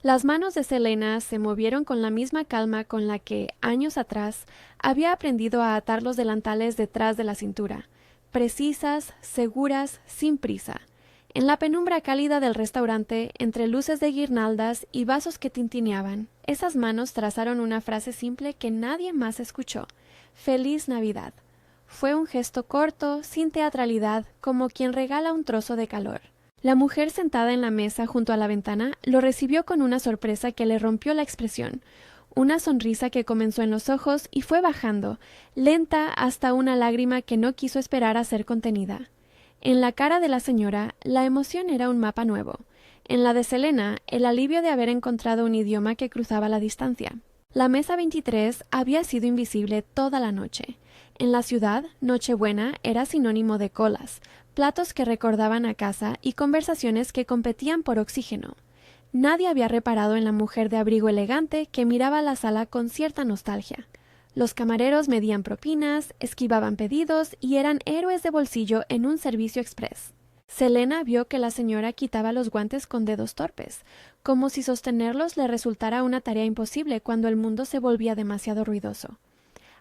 Las manos de Selena se movieron con la misma calma con la que, años atrás, había aprendido a atar los delantales detrás de la cintura, precisas, seguras, sin prisa. En la penumbra cálida del restaurante, entre luces de guirnaldas y vasos que tintineaban, esas manos trazaron una frase simple que nadie más escuchó: «Feliz Navidad». Fue un gesto corto, sin teatralidad, como quien regala un trozo de calor. La mujer sentada en la mesa junto a la ventana lo recibió con una sorpresa que le rompió la expresión, una sonrisa que comenzó en los ojos y fue bajando, lenta hasta una lágrima que no quiso esperar a ser contenida. En la cara de la señora, la emoción era un mapa nuevo. En la de Selena, el alivio de haber encontrado un idioma que cruzaba la distancia. La mesa 23 había sido invisible toda la noche. En la ciudad, Nochebuena era sinónimo de colas, platos que recordaban a casa y conversaciones que competían por oxígeno. Nadie había reparado en la mujer de abrigo elegante que miraba la sala con cierta nostalgia. Los camareros medían propinas, esquivaban pedidos y eran héroes de bolsillo en un servicio express. Selena vio que la señora quitaba los guantes con dedos torpes, como si sostenerlos le resultara una tarea imposible cuando el mundo se volvía demasiado ruidoso.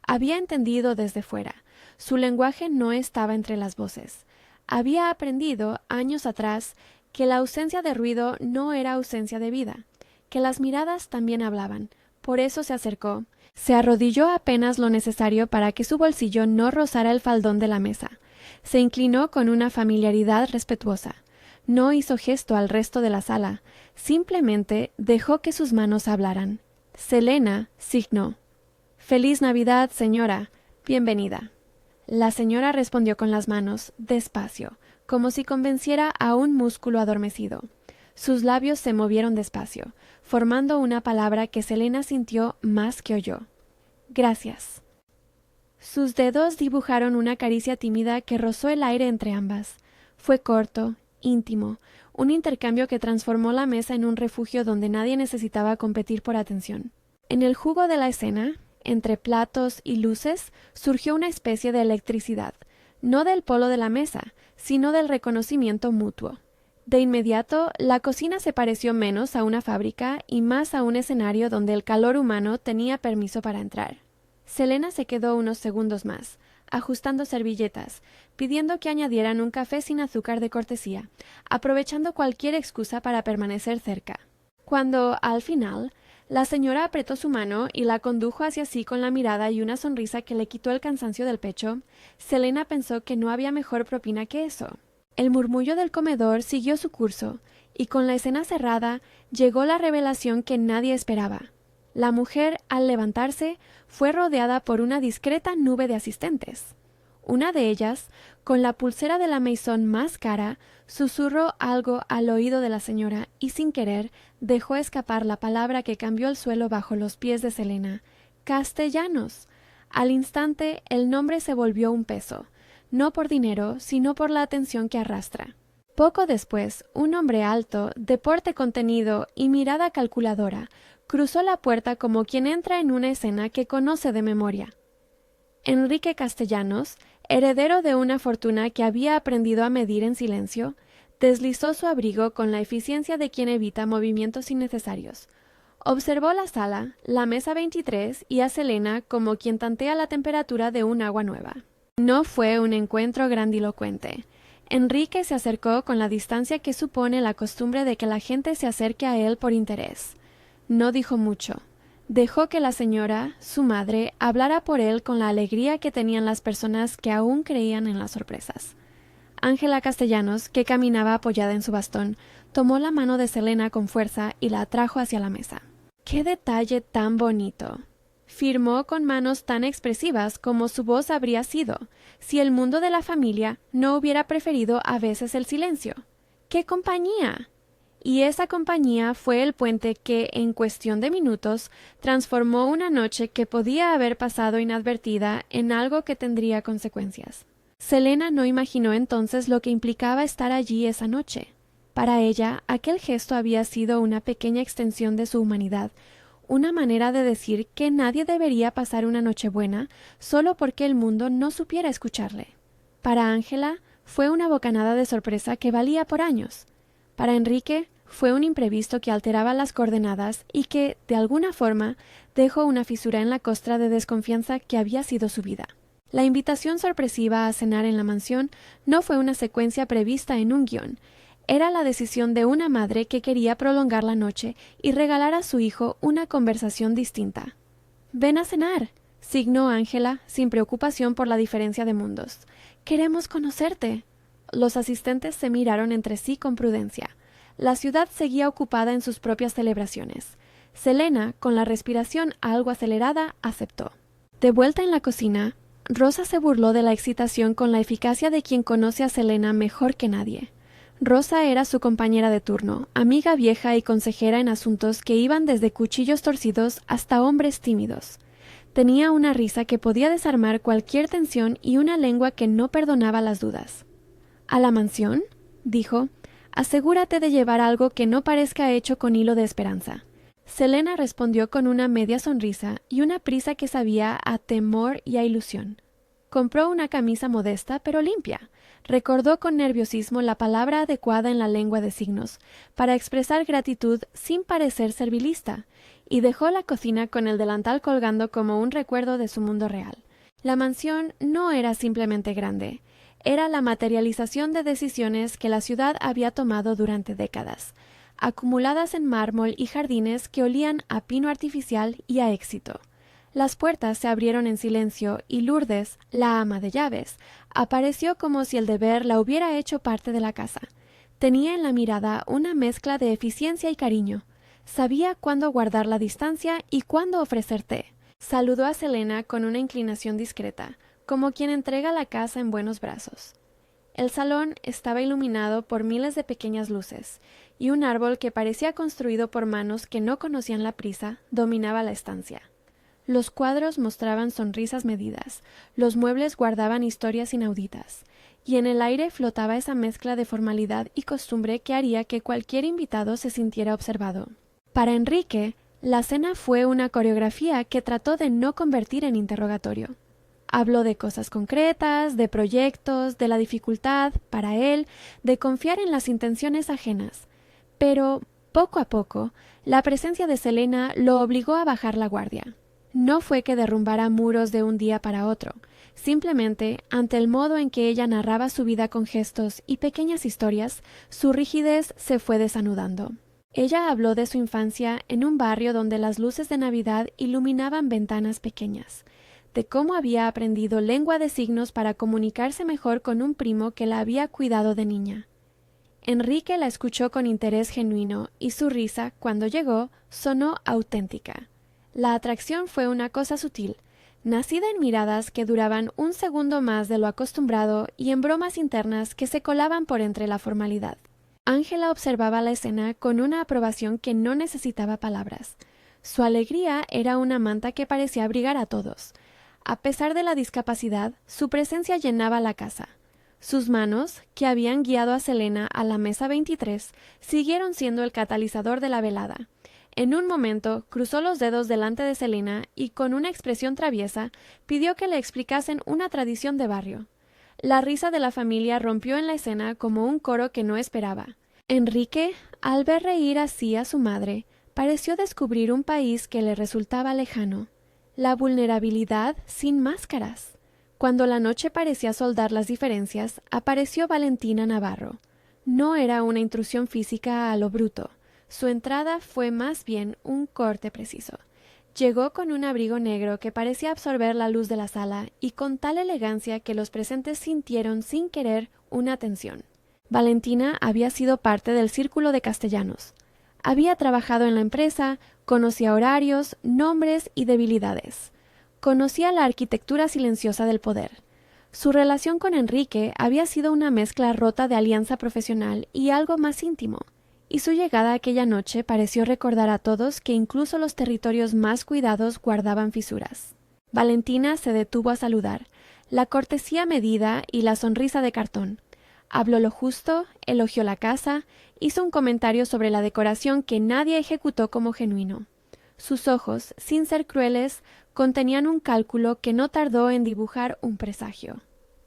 Había entendido desde fuera. Su lenguaje no estaba entre las voces. Había aprendido, años atrás, que la ausencia de ruido no era ausencia de vida, que las miradas también hablaban. Por eso se acercó. Se arrodilló apenas lo necesario para que su bolsillo no rozara el faldón de la mesa. Se inclinó con una familiaridad respetuosa. No hizo gesto al resto de la sala. Simplemente dejó que sus manos hablaran. Selena signó. «Feliz Navidad, señora. Bienvenida». La señora respondió con las manos, despacio, como si convenciera a un músculo adormecido. Sus labios se movieron despacio, formando una palabra que Selena sintió más que oyó. «Gracias». Sus dedos dibujaron una caricia tímida que rozó el aire entre ambas. Fue corto, íntimo, un intercambio que transformó la mesa en un refugio donde nadie necesitaba competir por atención. En el jugo de la escena, entre platos y luces, surgió una especie de electricidad, no del polo de la mesa, sino del reconocimiento mutuo. De inmediato, la cocina se pareció menos a una fábrica y más a un escenario donde el calor humano tenía permiso para entrar. Selena se quedó unos segundos más, ajustando servilletas, pidiendo que añadieran un café sin azúcar de cortesía, aprovechando cualquier excusa para permanecer cerca. Cuando, al final, la señora apretó su mano y la condujo hacia sí con la mirada y una sonrisa que le quitó el cansancio del pecho, Selena pensó que no había mejor propina que eso. El murmullo del comedor siguió su curso, y con la escena cerrada llegó la revelación que nadie esperaba. La mujer, al levantarse, fue rodeada por una discreta nube de asistentes. Una de ellas, con la pulsera de la Maison más cara, susurró algo al oído de la señora y sin querer dejó escapar la palabra que cambió el suelo bajo los pies de Selena. «Castellanos». Al instante el nombre se volvió un peso, no por dinero, sino por la atención que arrastra. Poco después, un hombre alto, de porte contenido y mirada calculadora, cruzó la puerta como quien entra en una escena que conoce de memoria. Enrique Castellanos, heredero de una fortuna que había aprendido a medir en silencio, deslizó su abrigo con la eficiencia de quien evita movimientos innecesarios. Observó la sala, la mesa 23 y a Selena como quien tantea la temperatura de un agua nueva. No fue un encuentro grandilocuente. Enrique se acercó con la distancia que supone la costumbre de que la gente se acerque a él por interés. No dijo mucho. Dejó que la señora, su madre, hablara por él con la alegría que tenían las personas que aún creían en las sorpresas. Ángela Castellanos, que caminaba apoyada en su bastón, tomó la mano de Selena con fuerza y la atrajo hacia la mesa. «¡Qué detalle tan bonito!», firmó con manos tan expresivas como su voz habría sido, si el mundo de la familia no hubiera preferido a veces el silencio. «¡Qué compañía!». Y esa compañía fue el puente que, en cuestión de minutos, transformó una noche que podía haber pasado inadvertida en algo que tendría consecuencias. Selena no imaginó entonces lo que implicaba estar allí esa noche. Para ella, aquel gesto había sido una pequeña extensión de su humanidad, una manera de decir que nadie debería pasar una Nochebuena solo porque el mundo no supiera escucharle. Para Ángela fue una bocanada de sorpresa que valía por años. Para Enrique fue un imprevisto que alteraba las coordenadas y que, de alguna forma, dejó una fisura en la costra de desconfianza que había sido su vida. La invitación sorpresiva a cenar en la mansión no fue una secuencia prevista en un guión. Era la decisión de una madre que quería prolongar la noche y regalar a su hijo una conversación distinta. «Ven a cenar», signó Ángela, sin preocupación por la diferencia de mundos. «Queremos conocerte». Los asistentes se miraron entre sí con prudencia. La ciudad seguía ocupada en sus propias celebraciones. Selena, con la respiración algo acelerada, aceptó. De vuelta en la cocina, Rosa se burló de la excitación con la eficacia de quien conoce a Selena mejor que nadie. Rosa era su compañera de turno, amiga vieja y consejera en asuntos que iban desde cuchillos torcidos hasta hombres tímidos. Tenía una risa que podía desarmar cualquier tensión y una lengua que no perdonaba las dudas. «¿A la mansión?», dijo. «Asegúrate de llevar algo que no parezca hecho con hilo de esperanza». Selena respondió con una media sonrisa y una prisa que sabía a temor y a ilusión. Compró una camisa modesta pero limpia. Recordó con nerviosismo la palabra adecuada en la lengua de signos para expresar gratitud sin parecer servilista, y dejó la cocina con el delantal colgando como un recuerdo de su mundo real. La mansión no era simplemente grande, era la materialización de decisiones que la ciudad había tomado durante décadas, acumuladas en mármol y jardines que olían a pino artificial y a éxito. Las puertas se abrieron en silencio y Lourdes, la ama de llaves, apareció como si el deber la hubiera hecho parte de la casa. Tenía en la mirada una mezcla de eficiencia y cariño. Sabía cuándo guardar la distancia y cuándo ofrecer té. Saludó a Selena con una inclinación discreta, como quien entrega la casa en buenos brazos. El salón estaba iluminado por miles de pequeñas luces, y un árbol que parecía construido por manos que no conocían la prisa dominaba la estancia. Los cuadros mostraban sonrisas medidas, los muebles guardaban historias inauditas, y en el aire flotaba esa mezcla de formalidad y costumbre que haría que cualquier invitado se sintiera observado. Para Enrique, la cena fue una coreografía que trató de no convertir en interrogatorio. Habló de cosas concretas, de proyectos, de la dificultad, para él, de confiar en las intenciones ajenas. Pero, poco a poco, la presencia de Selena lo obligó a bajar la guardia. No fue que derrumbara muros de un día para otro, simplemente, ante el modo en que ella narraba su vida con gestos y pequeñas historias, su rigidez se fue desanudando. Ella habló de su infancia en un barrio donde las luces de Navidad iluminaban ventanas pequeñas, de cómo había aprendido lengua de signos para comunicarse mejor con un primo que la había cuidado de niña. Enrique la escuchó con interés genuino y su risa, cuando llegó, sonó auténtica. La atracción fue una cosa sutil, nacida en miradas que duraban un segundo más de lo acostumbrado y en bromas internas que se colaban por entre la formalidad. Ángela observaba la escena con una aprobación que no necesitaba palabras. Su alegría era una manta que parecía abrigar a todos. A pesar de la discapacidad, su presencia llenaba la casa. Sus manos, que habían guiado a Selena a la mesa 23, siguieron siendo el catalizador de la velada. En un momento cruzó los dedos delante de Selena y con una expresión traviesa pidió que le explicasen una tradición de barrio. La risa de la familia rompió en la escena como un coro que no esperaba. Enrique, al ver reír así a su madre, pareció descubrir un país que le resultaba lejano. La vulnerabilidad sin máscaras. Cuando la noche parecía soldar las diferencias, apareció Valentina Navarro. No era una intrusión física a lo bruto. Su entrada fue más bien un corte preciso. Llegó con un abrigo negro que parecía absorber la luz de la sala y con tal elegancia que los presentes sintieron sin querer una tensión. Valentina había sido parte del círculo de castellanos. Había trabajado en la empresa, conocía horarios, nombres y debilidades. Conocía la arquitectura silenciosa del poder. Su relación con Enrique había sido una mezcla rota de alianza profesional y algo más íntimo, y su llegada aquella noche pareció recordar a todos que incluso los territorios más cuidados guardaban fisuras. Valentina se detuvo a saludar, la cortesía medida y la sonrisa de cartón. Habló lo justo, elogió la casa, hizo un comentario sobre la decoración que nadie ejecutó como genuino. Sus ojos, sin ser crueles, contenían un cálculo que no tardó en dibujar un presagio.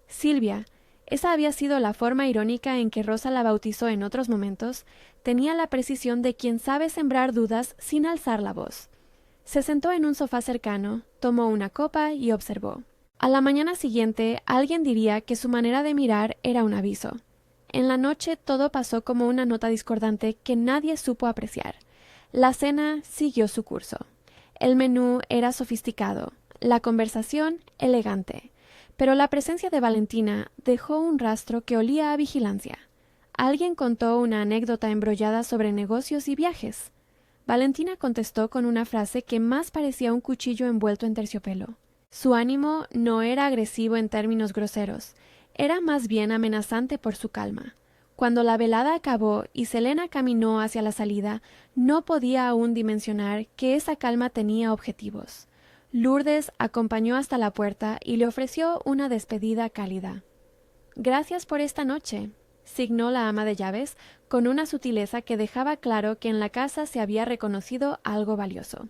Silvia, esa había sido la forma irónica en que Rosa la bautizó en otros momentos, tenía la precisión de quien sabe sembrar dudas sin alzar la voz. Se sentó en un sofá cercano, tomó una copa y observó. A la mañana siguiente, alguien diría que su manera de mirar era un aviso. En la noche todo pasó como una nota discordante que nadie supo apreciar. La cena siguió su curso. El menú era sofisticado, la conversación elegante, pero la presencia de Valentina dejó un rastro que olía a vigilancia. Alguien contó una anécdota embrollada sobre negocios y viajes. Valentina contestó con una frase que más parecía un cuchillo envuelto en terciopelo. Su ánimo no era agresivo en términos groseros, era más bien amenazante por su calma. Cuando la velada acabó y Selena caminó hacia la salida, no podía aún dimensionar que esa calma tenía objetivos. Lourdes acompañó hasta la puerta y le ofreció una despedida cálida. «Gracias por esta noche», signó la ama de llaves, con una sutileza que dejaba claro que en la casa se había reconocido algo valioso.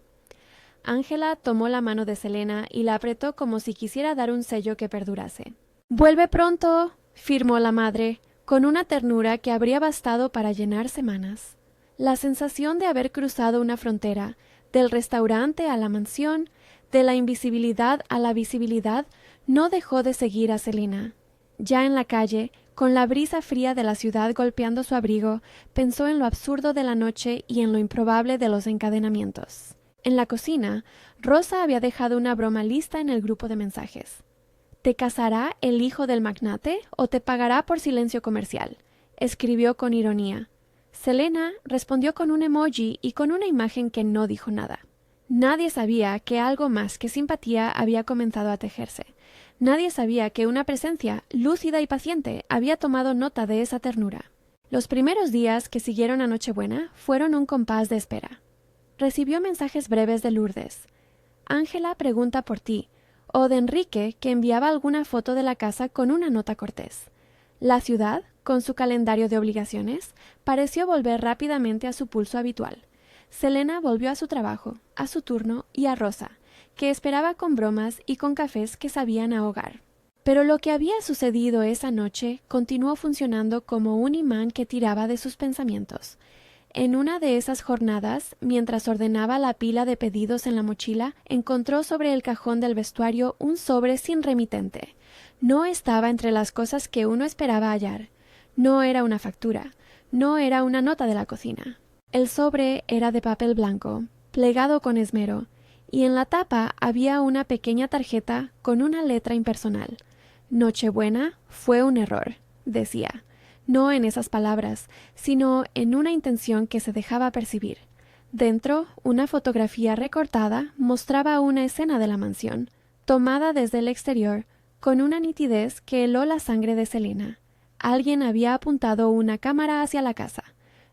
Ángela tomó la mano de Selena y la apretó como si quisiera dar un sello que perdurase. «Vuelve pronto», firmó la madre, con una ternura que habría bastado para llenar semanas. La sensación de haber cruzado una frontera, del restaurante a la mansión, de la invisibilidad a la visibilidad, no dejó de seguir a Selena. Ya en la calle, con la brisa fría de la ciudad golpeando su abrigo, pensó en lo absurdo de la noche y en lo improbable de los encadenamientos. En la cocina, Rosa había dejado una broma lista en el grupo de mensajes. «¿Te casará el hijo del magnate o te pagará por silencio comercial?», escribió con ironía. Selena respondió con un emoji y con una imagen que no dijo nada. Nadie sabía que algo más que simpatía había comenzado a tejerse. Nadie sabía que una presencia lúcida y paciente había tomado nota de esa ternura. Los primeros días que siguieron a Nochebuena fueron un compás de espera. Recibió mensajes breves de Lourdes. «Ángela pregunta por ti», o de Enrique, que enviaba alguna foto de la casa con una nota cortés. La ciudad, con su calendario de obligaciones, pareció volver rápidamente a su pulso habitual. Selena volvió a su trabajo, a su turno y a Rosa, que esperaba con bromas y con cafés que sabían ahogar. Pero lo que había sucedido esa noche continuó funcionando como un imán que tiraba de sus pensamientos. En una de esas jornadas, mientras ordenaba la pila de pedidos en la mochila, encontró sobre el cajón del vestuario un sobre sin remitente. No estaba entre las cosas que uno esperaba hallar. No era una factura, no era una nota de la cocina. El sobre era de papel blanco, plegado con esmero, y en la tapa había una pequeña tarjeta con una letra impersonal. «Nochebuena fue un error», decía. No en esas palabras, sino en una intención que se dejaba percibir. Dentro, una fotografía recortada mostraba una escena de la mansión, tomada desde el exterior, con una nitidez que heló la sangre de Selena. Alguien había apuntado una cámara hacia la casa.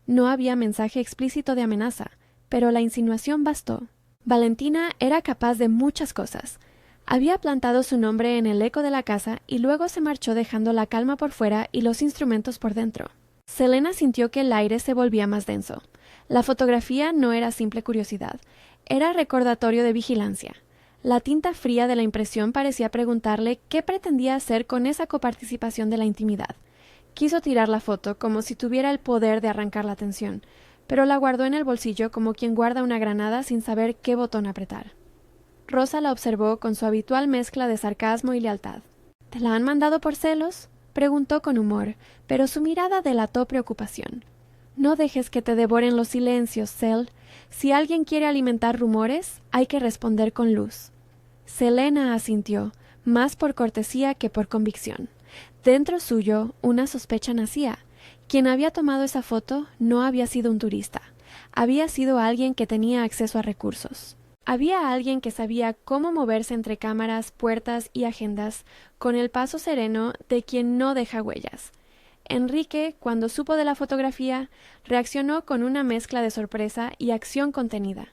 No había mensaje explícito de amenaza, pero la insinuación bastó. Valentina era capaz de muchas cosas. Había plantado su nombre en el eco de la casa y luego se marchó dejando la calma por fuera y los instrumentos por dentro. Selena sintió que el aire se volvía más denso. La fotografía no era simple curiosidad, era recordatorio de vigilancia. La tinta fría de la impresión parecía preguntarle qué pretendía hacer con esa coparticipación de la intimidad. Quiso tirar la foto como si tuviera el poder de arrancar la atención, pero la guardó en el bolsillo como quien guarda una granada sin saber qué botón apretar. Rosa la observó con su habitual mezcla de sarcasmo y lealtad. «¿Te la han mandado por celos?», preguntó con humor, pero su mirada delató preocupación. «No dejes que te devoren los silencios, Sel. Si alguien quiere alimentar rumores, hay que responder con luz». Selena asintió, más por cortesía que por convicción. Dentro suyo, una sospecha nacía. Quien había tomado esa foto no había sido un turista. Había sido alguien que tenía acceso a recursos. Había alguien que sabía cómo moverse entre cámaras, puertas y agendas con el paso sereno de quien no deja huellas. Enrique, cuando supo de la fotografía, reaccionó con una mezcla de sorpresa y acción contenida.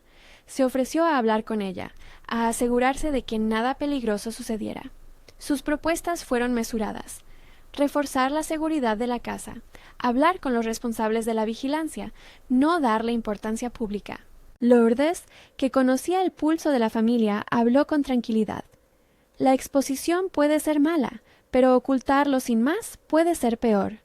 Se ofreció a hablar con ella, a asegurarse de que nada peligroso sucediera. Sus propuestas fueron mesuradas. Reforzar la seguridad de la casa, hablar con los responsables de la vigilancia, no darle importancia pública. Lourdes, que conocía el pulso de la familia, habló con tranquilidad. «La exposición puede ser mala, pero ocultarlo sin más puede ser peor».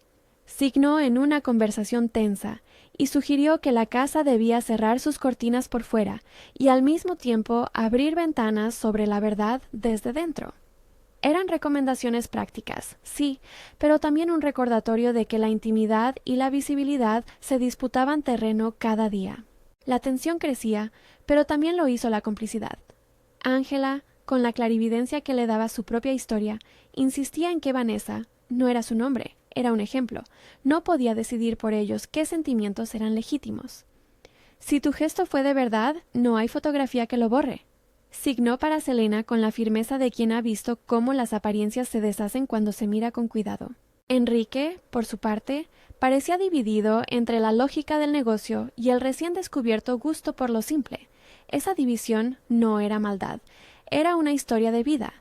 Signó en una conversación tensa, y sugirió que la casa debía cerrar sus cortinas por fuera y al mismo tiempo abrir ventanas sobre la verdad desde dentro. Eran recomendaciones prácticas, sí, pero también un recordatorio de que la intimidad y la visibilidad se disputaban terreno cada día. La tensión crecía, pero también lo hizo la complicidad. Ángela, con la clarividencia que le daba su propia historia, insistía en que Vanessa no era su nombre, era un ejemplo. No podía decidir por ellos qué sentimientos eran legítimos. Si tu gesto fue de verdad, no hay fotografía que lo borre. Signó para Selena con la firmeza de quien ha visto cómo las apariencias se deshacen cuando se mira con cuidado. Enrique, por su parte, parecía dividido entre la lógica del negocio y el recién descubierto gusto por lo simple. Esa división no era maldad, era una historia de vida.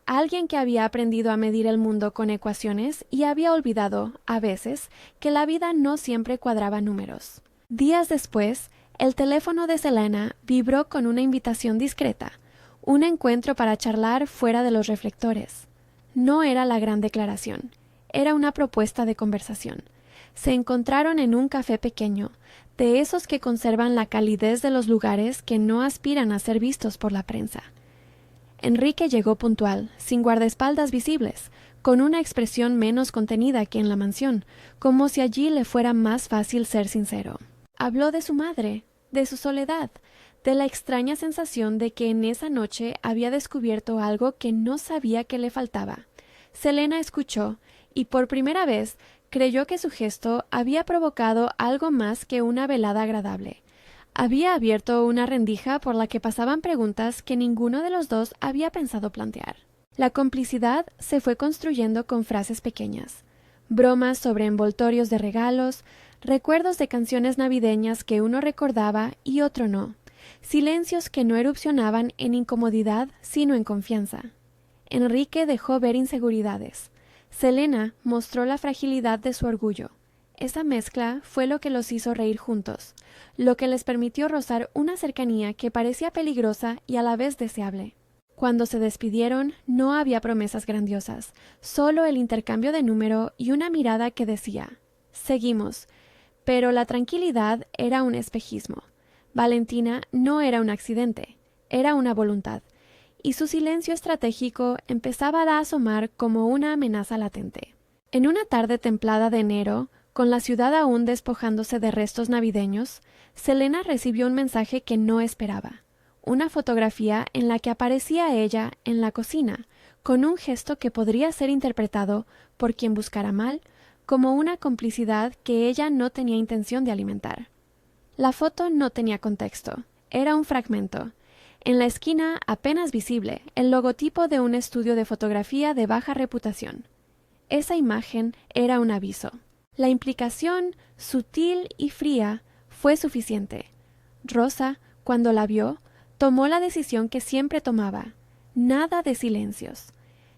Alguien que había aprendido a medir el mundo con ecuaciones y había olvidado, a veces, que la vida no siempre cuadraba números. Días después, el teléfono de Selena vibró con una invitación discreta, un encuentro para charlar fuera de los reflectores. No era la gran declaración, era una propuesta de conversación. Se encontraron en un café pequeño, de esos que conservan la calidez de los lugares que no aspiran a ser vistos por la prensa. Enrique llegó puntual, sin guardaespaldas visibles, con una expresión menos contenida que en la mansión, como si allí le fuera más fácil ser sincero. Habló de su madre, de su soledad, de la extraña sensación de que en esa noche había descubierto algo que no sabía que le faltaba. Selena escuchó, y por primera vez creyó que su gesto había provocado algo más que una velada agradable. Había abierto una rendija por la que pasaban preguntas que ninguno de los dos había pensado plantear. La complicidad se fue construyendo con frases pequeñas, bromas sobre envoltorios de regalos, recuerdos de canciones navideñas que uno recordaba y otro no, silencios que no erupcionaban en incomodidad sino en confianza. Enrique dejó ver inseguridades. Selena mostró la fragilidad de su orgullo. Esa mezcla fue lo que los hizo reír juntos, lo que les permitió rozar una cercanía que parecía peligrosa y a la vez deseable. Cuando se despidieron, no había promesas grandiosas, solo el intercambio de número y una mirada que decía, «Seguimos», pero la tranquilidad era un espejismo. Valentina no era un accidente, era una voluntad, y su silencio estratégico empezaba a asomar como una amenaza latente. En una tarde templada de enero, con la ciudad aún despojándose de restos navideños, Selena recibió un mensaje que no esperaba. Una fotografía en la que aparecía ella en la cocina, con un gesto que podría ser interpretado, por quien buscara mal, como una complicidad que ella no tenía intención de alimentar. La foto no tenía contexto, era un fragmento. En la esquina, apenas visible, el logotipo de un estudio de fotografía de baja reputación. Esa imagen era un aviso. La implicación, sutil y fría, fue suficiente. Rosa, cuando la vio, tomó la decisión que siempre tomaba. Nada de silencios.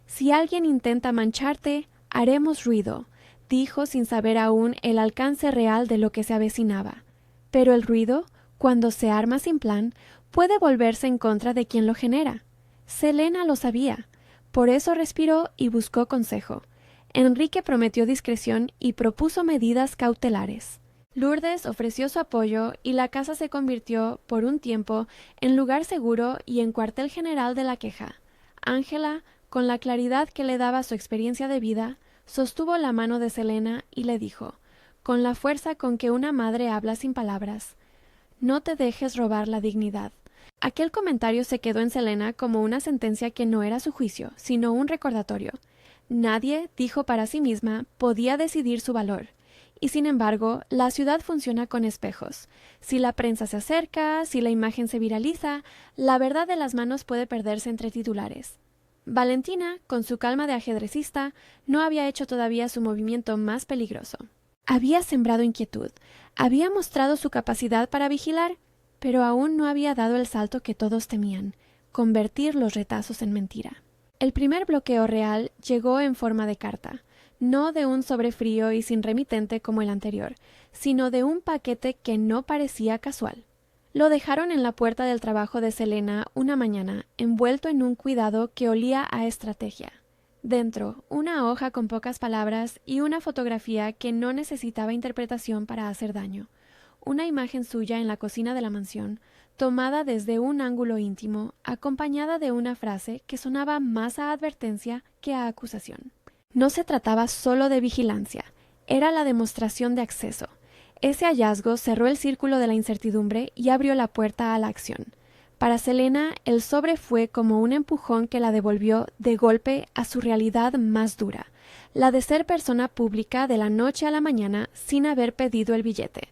«Si alguien intenta mancharte, haremos ruido», dijo sin saber aún el alcance real de lo que se avecinaba. Pero el ruido, cuando se arma sin plan, puede volverse en contra de quien lo genera. Selena lo sabía. Por eso respiró y buscó consejo. Enrique prometió discreción y propuso medidas cautelares. Lourdes ofreció su apoyo y la casa se convirtió, por un tiempo, en lugar seguro y en cuartel general de la queja. Ángela, con la claridad que le daba su experiencia de vida, sostuvo la mano de Selena y le dijo, con la fuerza con que una madre habla sin palabras, «No te dejes robar la dignidad». Aquel comentario se quedó en Selena como una sentencia que no era su juicio, sino un recordatorio. Nadie, dijo para sí misma, podía decidir su valor. Y sin embargo, la ciudad funciona con espejos. Si la prensa se acerca, si la imagen se viraliza, la verdad de las manos puede perderse entre titulares. Valentina, con su calma de ajedrecista, no había hecho todavía su movimiento más peligroso. Había sembrado inquietud, había mostrado su capacidad para vigilar, pero aún no había dado el salto que todos temían, convertir los retazos en mentira. El primer bloqueo real llegó en forma de carta, no de un sobre frío y sin remitente como el anterior, sino de un paquete que no parecía casual. Lo dejaron en la puerta del trabajo de Selena una mañana, envuelto en un cuidado que olía a estrategia. Dentro, una hoja con pocas palabras y una fotografía que no necesitaba interpretación para hacer daño. una imagen suya en la cocina de la mansión, tomada desde un ángulo íntimo, acompañada de una frase que sonaba más a advertencia que a acusación. No se trataba solo de vigilancia, era la demostración de acceso. Ese hallazgo cerró el círculo de la incertidumbre y abrió la puerta a la acción. Para Selena, el sobre fue como un empujón que la devolvió de golpe a su realidad más dura, la de ser persona pública de la noche a la mañana sin haber pedido el billete.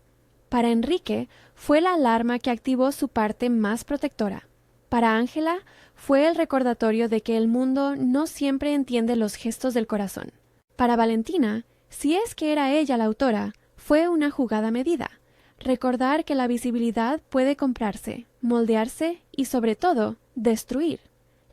Para Enrique fue la alarma que activó su parte más protectora. Para Ángela fue el recordatorio de que el mundo no siempre entiende los gestos del corazón. Para Valentina, si es que era ella la autora, fue una jugada medida. Recordar que la visibilidad puede comprarse, moldearse y, sobre todo, destruir.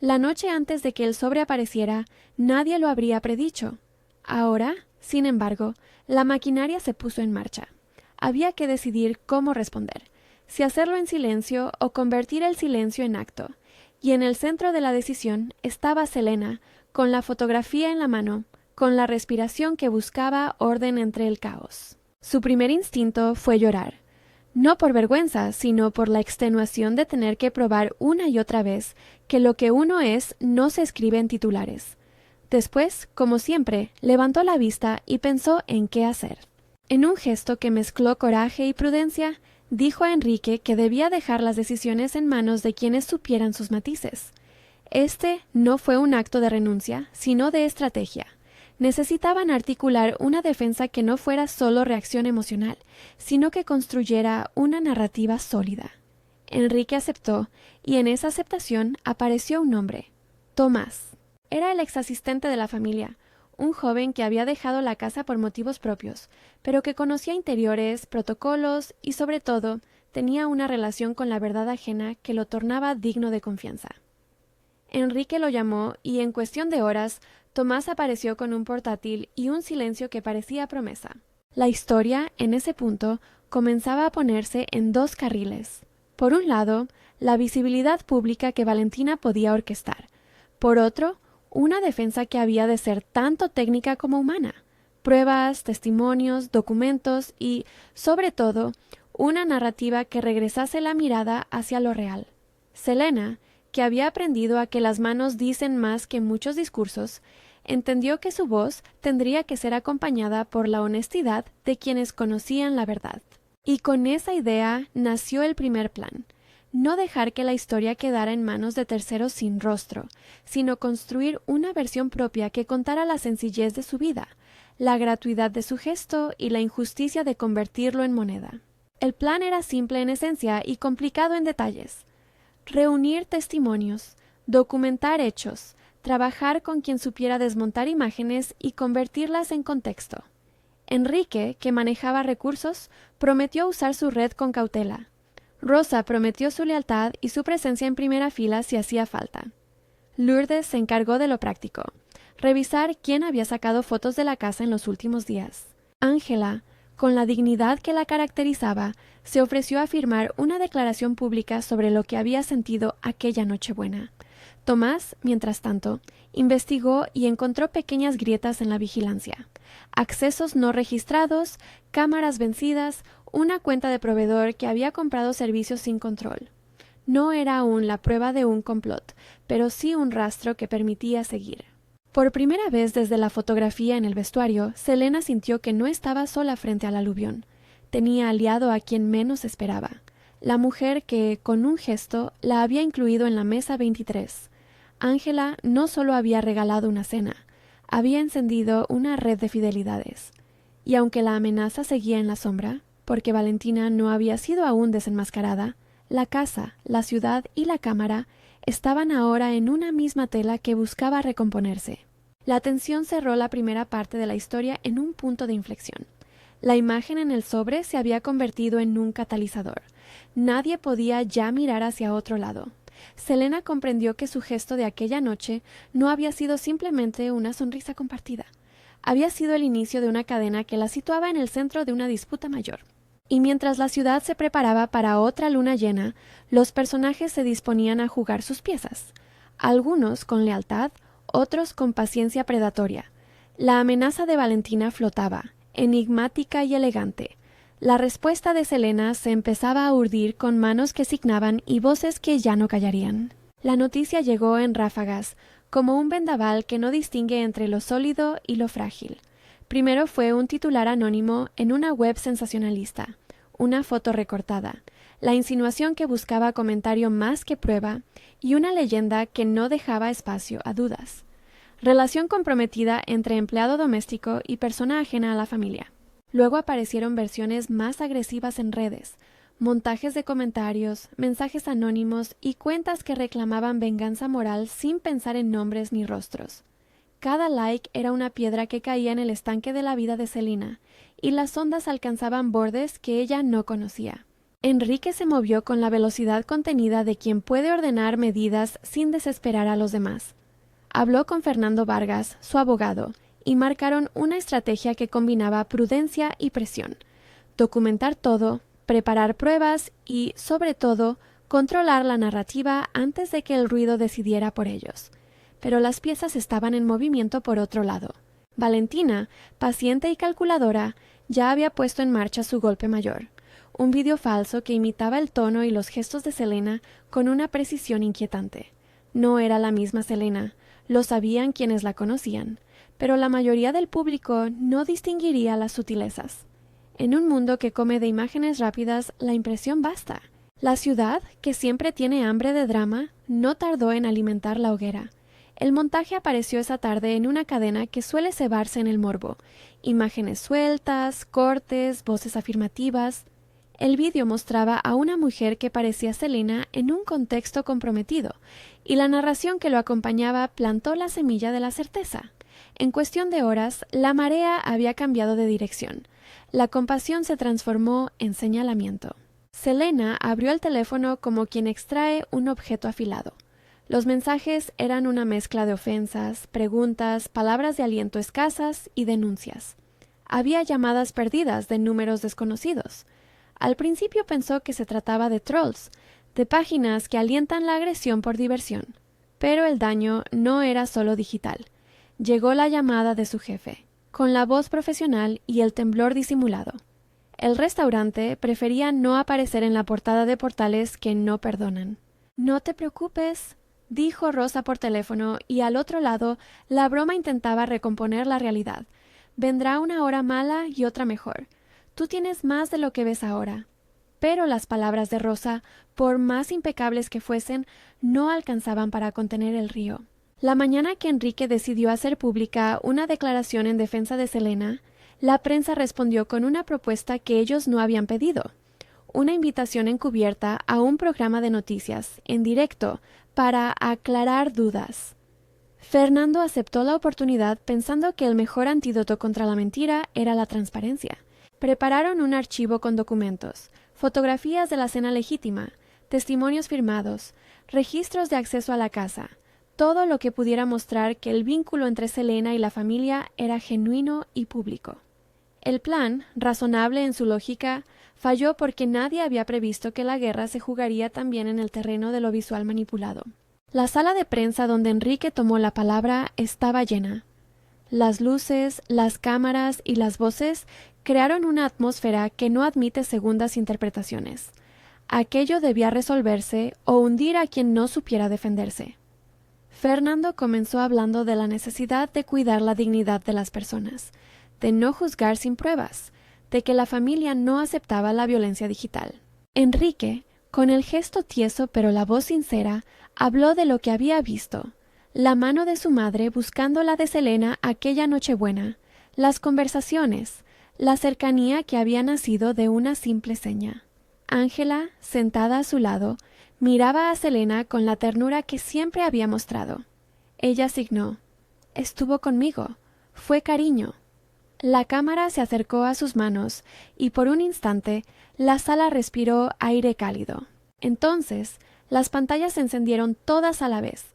La noche antes de que el sobre apareciera, nadie lo habría predicho. Ahora, sin embargo, la maquinaria se puso en marcha. Había que decidir cómo responder, si hacerlo en silencio o convertir el silencio en acto. Y en el centro de la decisión estaba Selena, con la fotografía en la mano, con la respiración que buscaba orden entre el caos. Su primer instinto fue llorar, no por vergüenza, sino por la extenuación de tener que probar una y otra vez que lo que uno es no se escribe en titulares. Después, como siempre, levantó la vista y pensó en qué hacer. En un gesto que mezcló coraje y prudencia, dijo a Enrique que debía dejar las decisiones en manos de quienes supieran sus matices. Este no fue un acto de renuncia, sino de estrategia. Necesitaban articular una defensa que no fuera solo reacción emocional, sino que construyera una narrativa sólida. Enrique aceptó, y en esa aceptación apareció un nombre: Tomás. Era el exasistente de la familia, un joven que había dejado la casa por motivos propios, pero que conocía interiores, protocolos y, sobre todo, tenía una relación con la verdad ajena que lo tornaba digno de confianza. Enrique lo llamó y en cuestión de horas Tomás apareció con un portátil y un silencio que parecía promesa. La historia, en ese punto, comenzaba a ponerse en dos carriles. Por un lado, la visibilidad pública que Valentina podía orquestar. Por otro, una defensa que había de ser tanto técnica como humana. Pruebas, testimonios, documentos y, sobre todo, una narrativa que regresase la mirada hacia lo real. Selena, que había aprendido a que las manos dicen más que muchos discursos, entendió que su voz tendría que ser acompañada por la honestidad de quienes conocían la verdad. Y con esa idea nació el primer plan: no dejar que la historia quedara en manos de terceros sin rostro, sino construir una versión propia que contara la sencillez de su vida, la gratuidad de su gesto y la injusticia de convertirlo en moneda. El plan era simple en esencia y complicado en detalles. Reunir testimonios, documentar hechos, trabajar con quien supiera desmontar imágenes y convertirlas en contexto. Enrique, que manejaba recursos, prometió usar su red con cautela. Rosa prometió su lealtad y su presencia en primera fila si hacía falta. Lourdes se encargó de lo práctico: revisar quién había sacado fotos de la casa en los últimos días. Ángela, con la dignidad que la caracterizaba, se ofreció a firmar una declaración pública sobre lo que había sentido aquella Nochebuena. Tomás, mientras tanto, investigó y encontró pequeñas grietas en la vigilancia: accesos no registrados, cámaras vencidas, una cuenta de proveedor que había comprado servicios sin control. No era aún la prueba de un complot, pero sí un rastro que permitía seguir. Por primera vez desde la fotografía en el vestuario, Selena sintió que no estaba sola frente al aluvión. Tenía aliado a quien menos esperaba: la mujer que, con un gesto, la había incluido en la mesa 23. Ángela no solo había regalado una cena, había encendido una red de fidelidades. Y aunque la amenaza seguía en la sombra, porque Valentina no había sido aún desenmascarada, la casa, la ciudad y la cámara estaban ahora en una misma tela que buscaba recomponerse. La tensión cerró la primera parte de la historia en un punto de inflexión. La imagen en el sobre se había convertido en un catalizador. Nadie podía ya mirar hacia otro lado. Selena comprendió que su gesto de aquella noche no había sido simplemente una sonrisa compartida. Había sido el inicio de una cadena que la situaba en el centro de una disputa mayor. Y mientras la ciudad se preparaba para otra luna llena, los personajes se disponían a jugar sus piezas. Algunos con lealtad, otros con paciencia predatoria. La amenaza de Valentina flotaba, enigmática y elegante. La respuesta de Selena se empezaba a urdir con manos que signaban y voces que ya no callarían. La noticia llegó en ráfagas, como un vendaval que no distingue entre lo sólido y lo frágil. Primero fue un titular anónimo en una web sensacionalista, una foto recortada, la insinuación que buscaba comentario más que prueba y una leyenda que no dejaba espacio a dudas. Relación comprometida entre empleado doméstico y persona ajena a la familia. Luego aparecieron versiones más agresivas en redes, montajes de comentarios, mensajes anónimos y cuentas que reclamaban venganza moral sin pensar en nombres ni rostros. Cada like era una piedra que caía en el estanque de la vida de Selena, y las ondas alcanzaban bordes que ella no conocía. Enrique se movió con la velocidad contenida de quien puede ordenar medidas sin desesperar a los demás. Habló con Fernando Vargas, su abogado, y marcaron una estrategia que combinaba prudencia y presión. Documentar todo, preparar pruebas y, sobre todo, controlar la narrativa antes de que el ruido decidiera por ellos. Pero las piezas estaban en movimiento por otro lado. Valentina, paciente y calculadora, ya había puesto en marcha su golpe mayor. Un vídeo falso que imitaba el tono y los gestos de Selena con una precisión inquietante. No era la misma Selena, lo sabían quienes la conocían, pero la mayoría del público no distinguiría las sutilezas. En un mundo que come de imágenes rápidas, la impresión basta. La ciudad, que siempre tiene hambre de drama, no tardó en alimentar la hoguera. El montaje apareció esa tarde en una cadena que suele cebarse en el morbo. Imágenes sueltas, cortes, voces afirmativas. El vídeo mostraba a una mujer que parecía Selena en un contexto comprometido, y la narración que lo acompañaba plantó la semilla de la certeza. En cuestión de horas, la marea había cambiado de dirección. La compasión se transformó en señalamiento. Selena abrió el teléfono como quien extrae un objeto afilado. Los mensajes eran una mezcla de ofensas, preguntas, palabras de aliento escasas y denuncias. Había llamadas perdidas de números desconocidos. Al principio pensó que se trataba de trolls, de páginas que alientan la agresión por diversión. Pero el daño no era solo digital. Llegó la llamada de su jefe, con la voz profesional y el temblor disimulado. El restaurante prefería no aparecer en la portada de portales que no perdonan. «No te preocupes», dijo Rosa por teléfono, y al otro lado la broma intentaba recomponer la realidad. «Vendrá una hora mala y otra mejor. Tú tienes más de lo que ves ahora». Pero las palabras de Rosa, por más impecables que fuesen, no alcanzaban para contener el río. La mañana que Enrique decidió hacer pública una declaración en defensa de Selena, la prensa respondió con una propuesta que ellos no habían pedido. Una invitación encubierta a un programa de noticias, en directo, para aclarar dudas. Fernando aceptó la oportunidad pensando que el mejor antídoto contra la mentira era la transparencia. Prepararon un archivo con documentos, fotografías de la cena legítima, testimonios firmados, registros de acceso a la casa, todo lo que pudiera mostrar que el vínculo entre Selena y la familia era genuino y público. El plan, razonable en su lógica, falló porque nadie había previsto que la guerra se jugaría también en el terreno de lo visual manipulado. La sala de prensa donde Enrique tomó la palabra estaba llena. Las luces, las cámaras y las voces crearon una atmósfera que no admite segundas interpretaciones. Aquello debía resolverse o hundir a quien no supiera defenderse. Fernando comenzó hablando de la necesidad de cuidar la dignidad de las personas, de no juzgar sin pruebas, de que la familia no aceptaba la violencia digital. Enrique, con el gesto tieso pero la voz sincera, habló de lo que había visto: la mano de su madre buscando la de Selena aquella Nochebuena, las conversaciones, la cercanía que había nacido de una simple seña. Ángela, sentada a su lado, miraba a Selena con la ternura que siempre había mostrado. Ella signó. Estuvo conmigo. Fue cariño. La cámara se acercó a sus manos y por un instante la sala respiró aire cálido. Entonces, las pantallas se encendieron todas a la vez.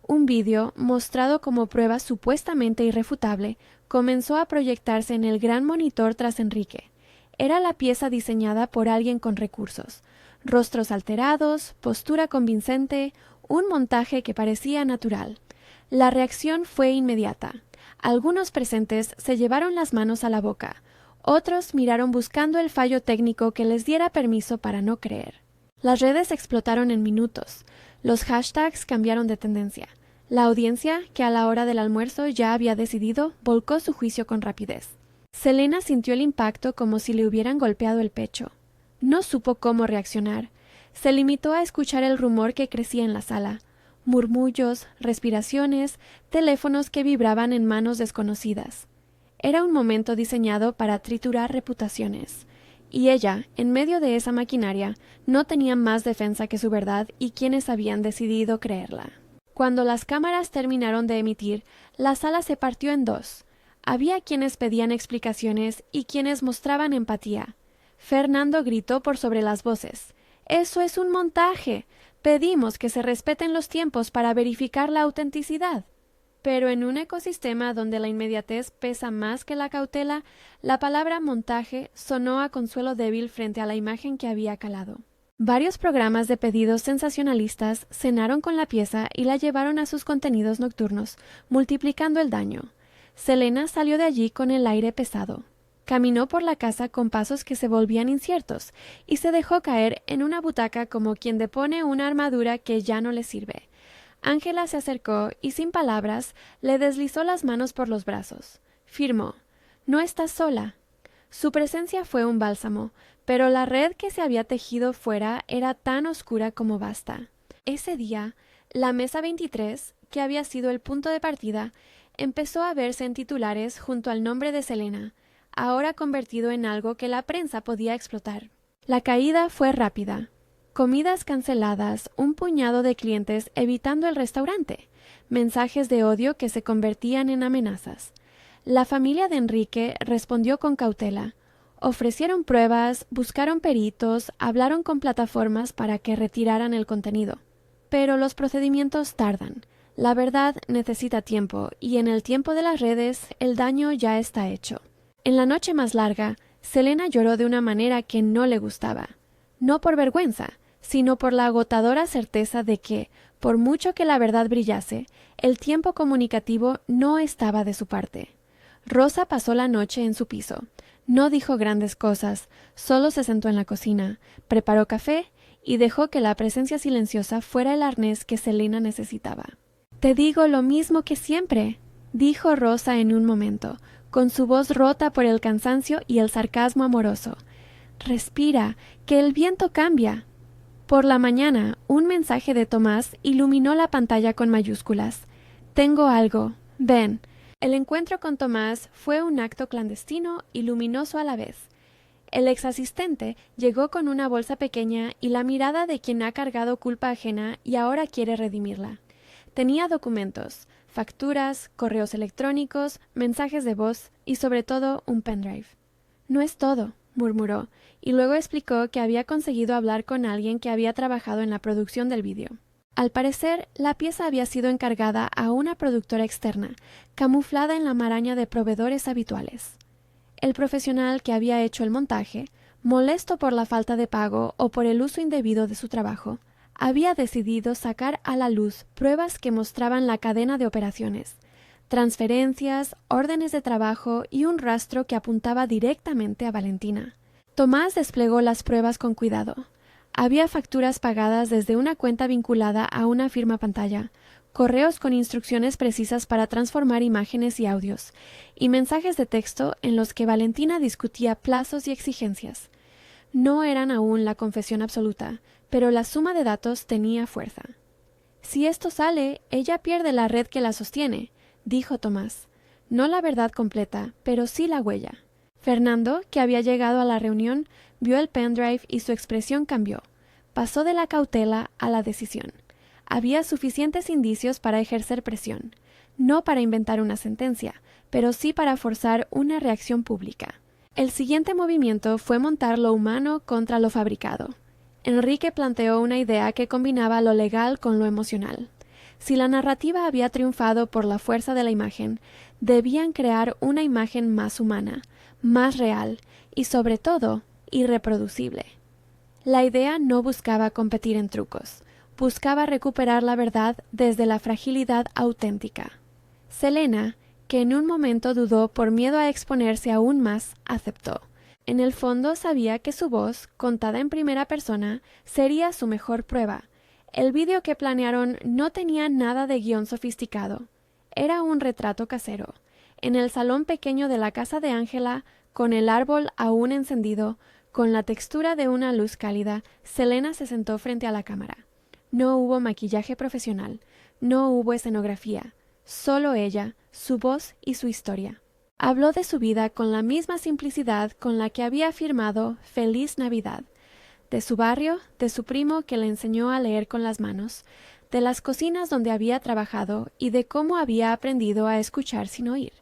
Un vídeo, mostrado como prueba supuestamente irrefutable, comenzó a proyectarse en el gran monitor tras Enrique. Era la pieza diseñada por alguien con recursos. Rostros alterados, postura convincente, un montaje que parecía natural. La reacción fue inmediata. Algunos presentes se llevaron las manos a la boca. Otros miraron buscando el fallo técnico que les diera permiso para no creer. Las redes explotaron en minutos. Los hashtags cambiaron de tendencia. La audiencia, que a la hora del almuerzo ya había decidido, volcó su juicio con rapidez. Selena sintió el impacto como si le hubieran golpeado el pecho. No supo cómo reaccionar. Se limitó a escuchar el rumor que crecía en la sala. Murmullos, respiraciones, teléfonos que vibraban en manos desconocidas. Era un momento diseñado para triturar reputaciones. Y ella, en medio de esa maquinaria, no tenía más defensa que su verdad y quienes habían decidido creerla. Cuando las cámaras terminaron de emitir, la sala se partió en dos. Había quienes pedían explicaciones y quienes mostraban empatía. Fernando gritó por sobre las voces: «¡Eso es un montaje! Pedimos que se respeten los tiempos para verificar la autenticidad». Pero en un ecosistema donde la inmediatez pesa más que la cautela, la palabra montaje sonó a consuelo débil frente a la imagen que había calado. Varios programas de pedidos sensacionalistas cenaron con la pieza y la llevaron a sus contenidos nocturnos, multiplicando el daño. Selena salió de allí con el aire pesado. Caminó por la casa con pasos que se volvían inciertos y se dejó caer en una butaca como quien depone una armadura que ya no le sirve. Ángela se acercó y sin palabras le deslizó las manos por los brazos. Firmó: «No estás sola». Su presencia fue un bálsamo, pero la red que se había tejido fuera era tan oscura como vasta. Ese día, la mesa 23, que había sido el punto de partida, empezó a verse en titulares junto al nombre de Selena, ahora convertido en algo que la prensa podía explotar. La caída fue rápida. Comidas canceladas, un puñado de clientes evitando el restaurante, mensajes de odio que se convertían en amenazas. La familia de Enrique respondió con cautela. Ofrecieron pruebas, buscaron peritos, hablaron con plataformas para que retiraran el contenido. Pero los procedimientos tardan. La verdad necesita tiempo, y en el tiempo de las redes el daño ya está hecho. En la noche más larga, Selena lloró de una manera que no le gustaba. No por vergüenza, sino por la agotadora certeza de que, por mucho que la verdad brillase, el tiempo comunicativo no estaba de su parte. Rosa pasó la noche en su piso. No dijo grandes cosas, solo se sentó en la cocina, preparó café y dejó que la presencia silenciosa fuera el arnés que Selena necesitaba. «Te digo lo mismo que siempre», dijo Rosa en un momento, con su voz rota por el cansancio y el sarcasmo amoroso. «Respira, que el viento cambia». Por la mañana, un mensaje de Tomás iluminó la pantalla con mayúsculas. «Tengo algo. Ven». El encuentro con Tomás fue un acto clandestino y luminoso a la vez. El ex asistente llegó con una bolsa pequeña y la mirada de quien ha cargado culpa ajena y ahora quiere redimirla. Tenía documentos, facturas, correos electrónicos, mensajes de voz y sobre todo un pendrive. «No es todo», murmuró, y luego explicó que había conseguido hablar con alguien que había trabajado en la producción del vídeo. Al parecer, la pieza había sido encargada a una productora externa, camuflada en la maraña de proveedores habituales. El profesional que había hecho el montaje, molesto por la falta de pago o por el uso indebido de su trabajo, había decidido sacar a la luz pruebas que mostraban la cadena de operaciones, transferencias, órdenes de trabajo y un rastro que apuntaba directamente a Valentina. Tomás desplegó las pruebas con cuidado. Había facturas pagadas desde una cuenta vinculada a una firma pantalla, correos con instrucciones precisas para transformar imágenes y audios, y mensajes de texto en los que Valentina discutía plazos y exigencias. No eran aún la confesión absoluta, pero la suma de datos tenía fuerza. «Si esto sale, ella pierde la red que la sostiene», dijo Tomás. «No la verdad completa, pero sí la huella». Fernando, que había llegado a la reunión, vio el pendrive y su expresión cambió. Pasó de la cautela a la decisión. Había suficientes indicios para ejercer presión, no para inventar una sentencia, pero sí para forzar una reacción pública. El siguiente movimiento fue montar lo humano contra lo fabricado. Enrique planteó una idea que combinaba lo legal con lo emocional. Si la narrativa había triunfado por la fuerza de la imagen, debían crear una imagen más humana, más real y, sobre todo, irreproducible. La idea no buscaba competir en trucos, buscaba recuperar la verdad desde la fragilidad auténtica. Selena, que en un momento dudó por miedo a exponerse aún más, aceptó. En el fondo sabía que su voz, contada en primera persona, sería su mejor prueba. El vídeo que planearon no tenía nada de guión sofisticado. Era un retrato casero. En el salón pequeño de la casa de Angela, con el árbol aún encendido, con la textura de una luz cálida, Selena se sentó frente a la cámara. No hubo maquillaje profesional, no hubo escenografía, solo ella, su voz y su historia. Habló de su vida con la misma simplicidad con la que había afirmado Feliz Navidad, de su barrio, de su primo que le enseñó a leer con las manos, de las cocinas donde había trabajado y de cómo había aprendido a escuchar sin oír.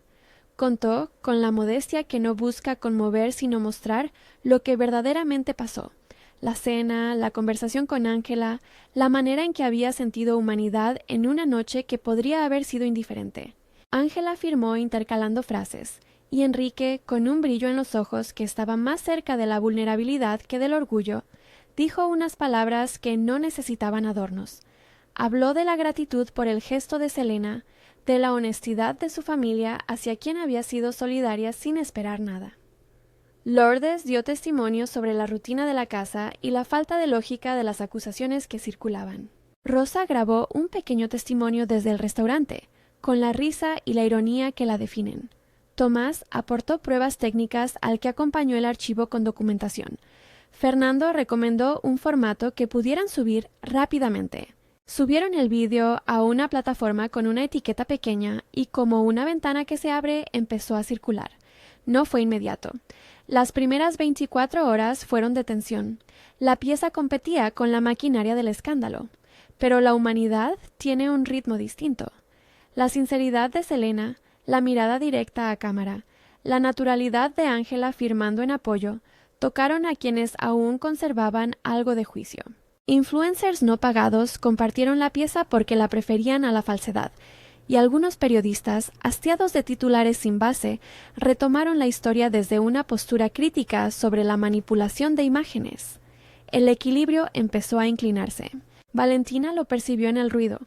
Contó, con la modestia que no busca conmover sino mostrar, lo que verdaderamente pasó. La cena, la conversación con Angela, la manera en que había sentido humanidad en una noche que podría haber sido indiferente. Angela afirmó intercalando frases, y Enrique, con un brillo en los ojos que estaba más cerca de la vulnerabilidad que del orgullo, dijo unas palabras que no necesitaban adornos. Habló de la gratitud por el gesto de Selena, de la honestidad de su familia hacia quien había sido solidaria sin esperar nada. Lourdes dio testimonio sobre la rutina de la casa y la falta de lógica de las acusaciones que circulaban. Rosa grabó un pequeño testimonio desde el restaurante, con la risa y la ironía que la definen. Tomás aportó pruebas técnicas al que acompañó el archivo con documentación. Fernando recomendó un formato que pudieran subir rápidamente. Subieron el vídeo a una plataforma con una etiqueta pequeña y como una ventana que se abre empezó a circular. No fue inmediato. Las primeras 24 horas fueron de tensión. La pieza competía con la maquinaria del escándalo. Pero la humanidad tiene un ritmo distinto. La sinceridad de Selena, la mirada directa a cámara, la naturalidad de Angela firmando en apoyo, tocaron a quienes aún conservaban algo de juicio. Influencers no pagados compartieron la pieza porque la preferían a la falsedad, y algunos periodistas, hastiados de titulares sin base, retomaron la historia desde una postura crítica sobre la manipulación de imágenes. El equilibrio empezó a inclinarse. Valentina lo percibió en el ruido.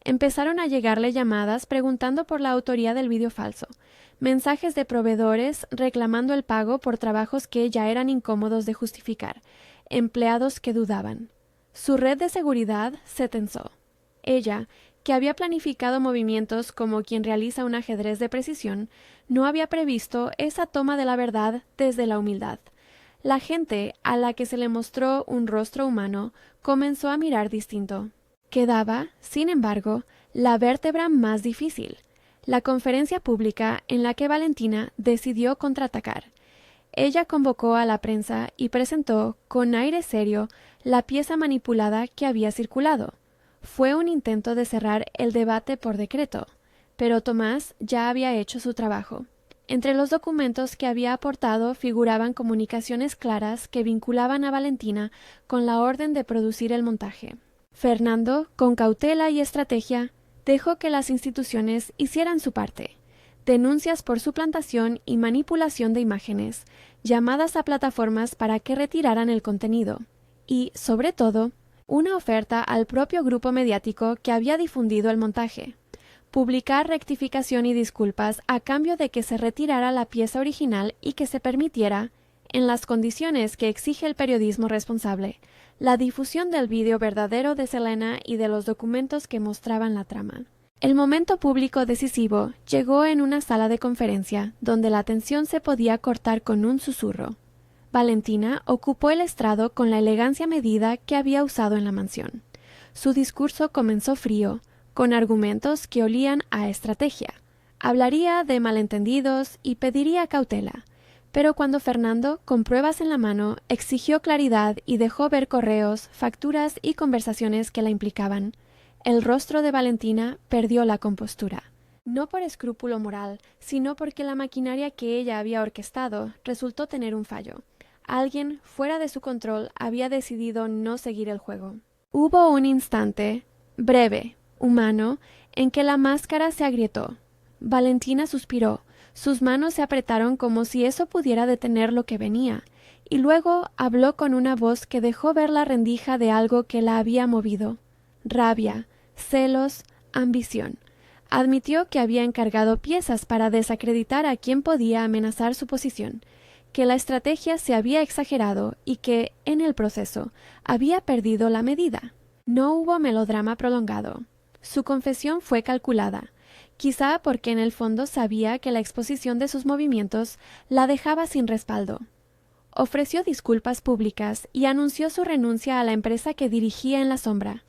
Empezaron a llegarle llamadas preguntando por la autoría del vídeo falso, mensajes de proveedores reclamando el pago por trabajos que ya eran incómodos de justificar, empleados que dudaban. Su red de seguridad se tensó. Ella, que había planificado movimientos como quien realiza un ajedrez de precisión, no había previsto esa toma de la verdad desde la humildad. La gente, a la que se le mostró un rostro humano, comenzó a mirar distinto. Quedaba, sin embargo, la vértebra más difícil, la conferencia pública en la que Valentina decidió contraatacar. Ella convocó a la prensa y presentó, con aire serio, la pieza manipulada que había circulado. Fue un intento de cerrar el debate por decreto, pero Tomás ya había hecho su trabajo. Entre los documentos que había aportado figuraban comunicaciones claras que vinculaban a Valentina con la orden de producir el montaje. Fernando, con cautela y estrategia, dejó que las instituciones hicieran su parte. Denuncias por suplantación y manipulación de imágenes, llamadas a plataformas para que retiraran el contenido, y, sobre todo, una oferta al propio grupo mediático que había difundido el montaje. Publicar rectificación y disculpas a cambio de que se retirara la pieza original y que se permitiera, en las condiciones que exige el periodismo responsable, la difusión del vídeo verdadero de Selena y de los documentos que mostraban la trama. El momento público decisivo llegó en una sala de conferencia donde la atención se podía cortar con un susurro. Valentina ocupó el estrado con la elegancia medida que había usado en la mansión. Su discurso comenzó frío, con argumentos que olían a estrategia. Hablaría de malentendidos y pediría cautela. Pero cuando Fernando, con pruebas en la mano, exigió claridad y dejó ver correos, facturas y conversaciones que la implicaban, el rostro de Valentina perdió la compostura. No por escrúpulo moral, sino porque la maquinaria que ella había orquestado resultó tener un fallo. Alguien, fuera de su control, había decidido no seguir el juego. Hubo un instante, breve, humano, en que la máscara se agrietó. Valentina suspiró. Sus manos se apretaron como si eso pudiera detener lo que venía, y luego habló con una voz que dejó ver la rendija de algo que la había movido. Rabia, celos, ambición. Admitió que había encargado piezas para desacreditar a quien podía amenazar su posición, que la estrategia se había exagerado y que, en el proceso, había perdido la medida. No hubo melodrama prolongado. Su confesión fue calculada, quizá porque en el fondo sabía que la exposición de sus movimientos la dejaba sin respaldo. Ofreció disculpas públicas y anunció su renuncia a la empresa que dirigía en la sombra,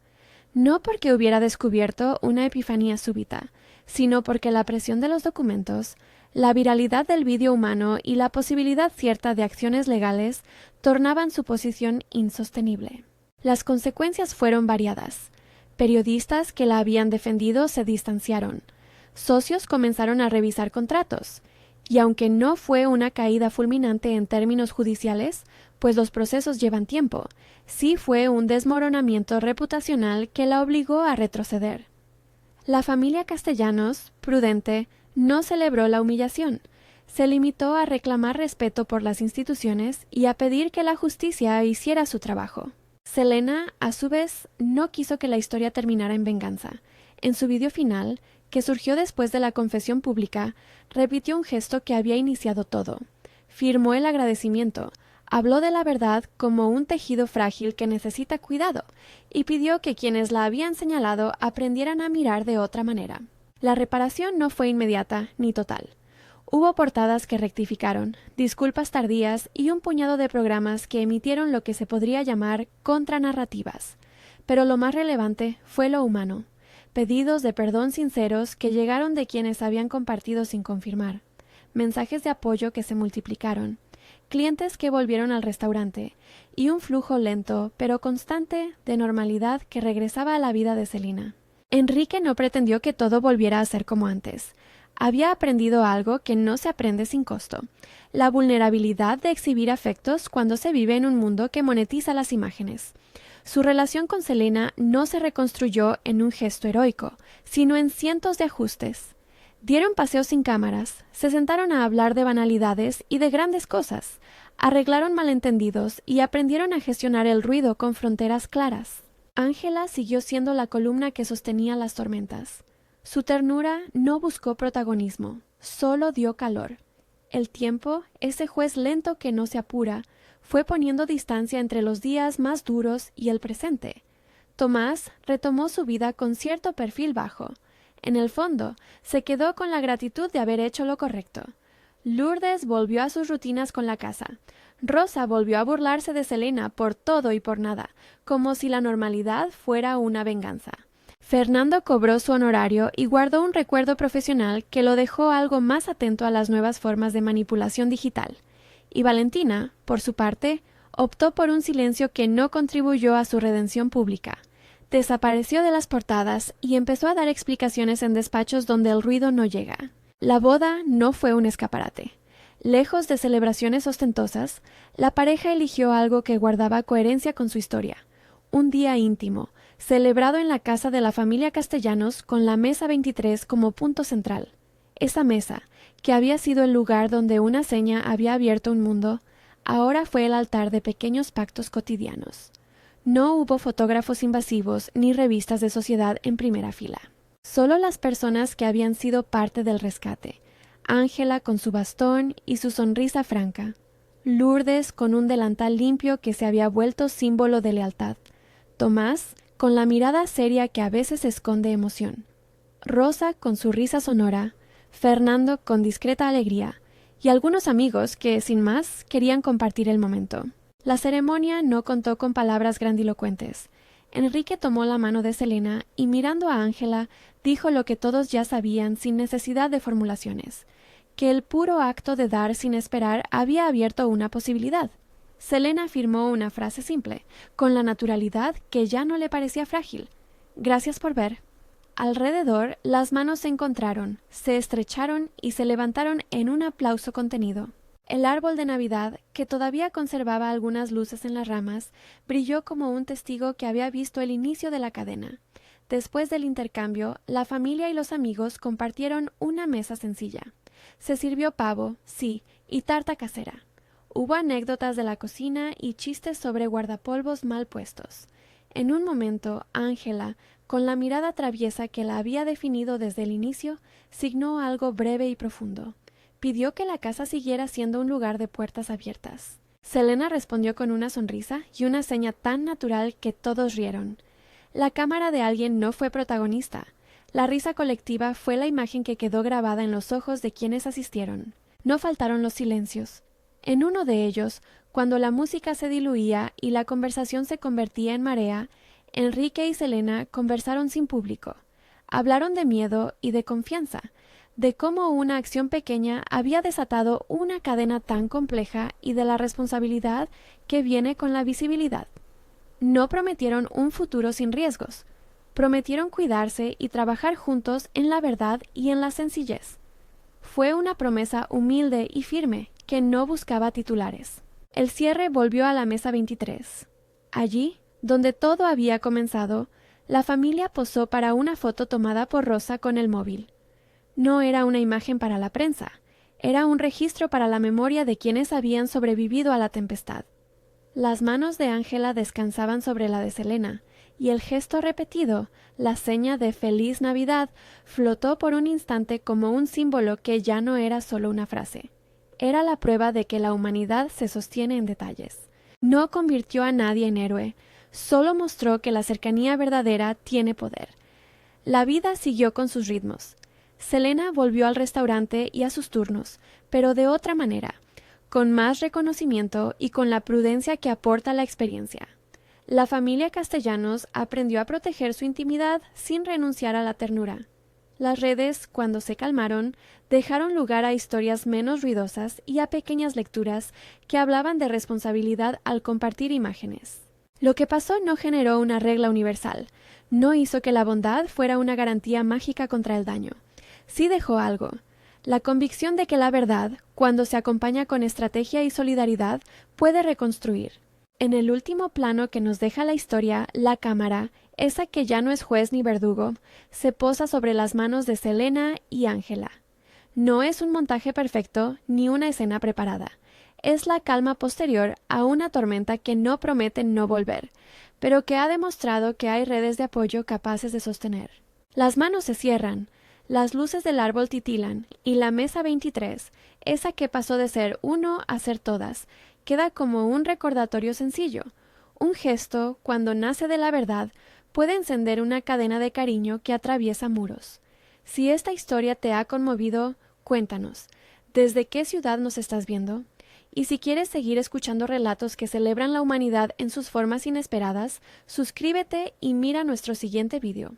no porque hubiera descubierto una epifanía súbita, sino porque la presión de los documentos, la viralidad del vídeo humano y la posibilidad cierta de acciones legales tornaban su posición insostenible. Las consecuencias fueron variadas. Periodistas que la habían defendido se distanciaron. Socios comenzaron a revisar contratos. Y aunque no fue una caída fulminante en términos judiciales, pues los procesos llevan tiempo, sí fue un desmoronamiento reputacional que la obligó a retroceder. La familia Castellanos, prudente, no celebró la humillación. Se limitó a reclamar respeto por las instituciones y a pedir que la justicia hiciera su trabajo. Selena, a su vez, no quiso que la historia terminara en venganza. En su vídeo final, que surgió después de la confesión pública, repitió un gesto que había iniciado todo. Firmó el agradecimiento, habló de la verdad como un tejido frágil que necesita cuidado, y pidió que quienes la habían señalado aprendieran a mirar de otra manera. La reparación no fue inmediata ni total. Hubo portadas que rectificaron, disculpas tardías y un puñado de programas que emitieron lo que se podría llamar contranarrativas. Pero lo más relevante fue lo humano. Pedidos de perdón sinceros que llegaron de quienes habían compartido sin confirmar, mensajes de apoyo que se multiplicaron, clientes que volvieron al restaurante y un flujo lento pero constante de normalidad que regresaba a la vida de Selena. Enrique no pretendió que todo volviera a ser como antes. Había aprendido algo que no se aprende sin costo: la vulnerabilidad de exhibir afectos cuando se vive en un mundo que monetiza las imágenes. Su relación con Selena no se reconstruyó en un gesto heroico, sino en cientos de ajustes. Dieron paseos sin cámaras, se sentaron a hablar de banalidades y de grandes cosas, arreglaron malentendidos y aprendieron a gestionar el ruido con fronteras claras. Ángela siguió siendo la columna que sostenía las tormentas. Su ternura no buscó protagonismo, solo dio calor. El tiempo, ese juez lento que no se apura, fue poniendo distancia entre los días más duros y el presente. Tomás retomó su vida con cierto perfil bajo. En el fondo, se quedó con la gratitud de haber hecho lo correcto. Lourdes volvió a sus rutinas con la casa. Rosa volvió a burlarse de Selena por todo y por nada, como si la normalidad fuera una venganza. Fernando cobró su honorario y guardó un recuerdo profesional que lo dejó algo más atento a las nuevas formas de manipulación digital. Y Valentina, por su parte, optó por un silencio que no contribuyó a su redención pública. Desapareció de las portadas y empezó a dar explicaciones en despachos donde el ruido no llega. La boda no fue un escaparate. Lejos de celebraciones ostentosas, la pareja eligió algo que guardaba coherencia con su historia: un día íntimo, celebrado en la casa de la familia Castellanos con la mesa 23 como punto central. Esa mesa, que había sido el lugar donde una seña había abierto un mundo, ahora fue el altar de pequeños pactos cotidianos. No hubo fotógrafos invasivos ni revistas de sociedad en primera fila. Solo las personas que habían sido parte del rescate: Ángela con su bastón y su sonrisa franca, Lourdes con un delantal limpio que se había vuelto símbolo de lealtad, Tomás con la mirada seria que a veces esconde emoción, Rosa con su risa sonora, Fernando con discreta alegría, y algunos amigos que, sin más, querían compartir el momento. La ceremonia no contó con palabras grandilocuentes. Enrique tomó la mano de Selena y, mirando a Ángela, dijo lo que todos ya sabían sin necesidad de formulaciones: que el puro acto de dar sin esperar había abierto una posibilidad. Selena afirmó una frase simple, con la naturalidad que ya no le parecía frágil: «Gracias por ver». Alrededor, las manos se encontraron, se estrecharon y se levantaron en un aplauso contenido. El árbol de Navidad, que todavía conservaba algunas luces en las ramas, brilló como un testigo que había visto el inicio de la cadena. Después del intercambio, la familia y los amigos compartieron una mesa sencilla. Se sirvió pavo, sí, y tarta casera. Hubo anécdotas de la cocina y chistes sobre guardapolvos mal puestos. En un momento, Ángela, con la mirada traviesa que la había definido desde el inicio, signó algo breve y profundo. Pidió que la casa siguiera siendo un lugar de puertas abiertas. Selena respondió con una sonrisa y una seña tan natural que todos rieron. La cámara de alguien no fue protagonista. La risa colectiva fue la imagen que quedó grabada en los ojos de quienes asistieron. No faltaron los silencios. En uno de ellos, cuando la música se diluía y la conversación se convertía en marea, Enrique y Selena conversaron sin público. Hablaron de miedo y de confianza, de cómo una acción pequeña había desatado una cadena tan compleja y de la responsabilidad que viene con la visibilidad. No prometieron un futuro sin riesgos. Prometieron cuidarse y trabajar juntos en la verdad y en la sencillez. Fue una promesa humilde y firme que no buscaba titulares. El cierre volvió a la mesa 23. Allí, donde todo había comenzado, la familia posó para una foto tomada por Rosa con el móvil. No era una imagen para la prensa, era un registro para la memoria de quienes habían sobrevivido a la tempestad. Las manos de Ángela descansaban sobre la de Selena, y el gesto repetido, la seña de Feliz Navidad, flotó por un instante como un símbolo que ya no era solo una frase. Era la prueba de que la humanidad se sostiene en detalles. No convirtió a nadie en héroe, solo mostró que la cercanía verdadera tiene poder. La vida siguió con sus ritmos. Selena volvió al restaurante y a sus turnos, pero de otra manera, con más reconocimiento y con la prudencia que aporta la experiencia. La familia Castellanos aprendió a proteger su intimidad sin renunciar a la ternura. Las redes, cuando se calmaron, dejaron lugar a historias menos ruidosas y a pequeñas lecturas que hablaban de responsabilidad al compartir imágenes. Lo que pasó no generó una regla universal, no hizo que la bondad fuera una garantía mágica contra el daño. Sí dejó algo, la convicción de que la verdad, cuando se acompaña con estrategia y solidaridad, puede reconstruir. En el último plano que nos deja la historia, la cámara, esa que ya no es juez ni verdugo, se posa sobre las manos de Selena y Ángela. No es un montaje perfecto ni una escena preparada. Es la calma posterior a una tormenta que no promete no volver, pero que ha demostrado que hay redes de apoyo capaces de sostener. Las manos se cierran, las luces del árbol titilan, y la mesa 23, esa que pasó de ser uno a ser todas, queda como un recordatorio sencillo. Un gesto, cuando nace de la verdad, puede encender una cadena de cariño que atraviesa muros. Si esta historia te ha conmovido, cuéntanos. ¿Desde qué ciudad nos estás viendo? Y si quieres seguir escuchando relatos que celebran la humanidad en sus formas inesperadas, suscríbete y mira nuestro siguiente video.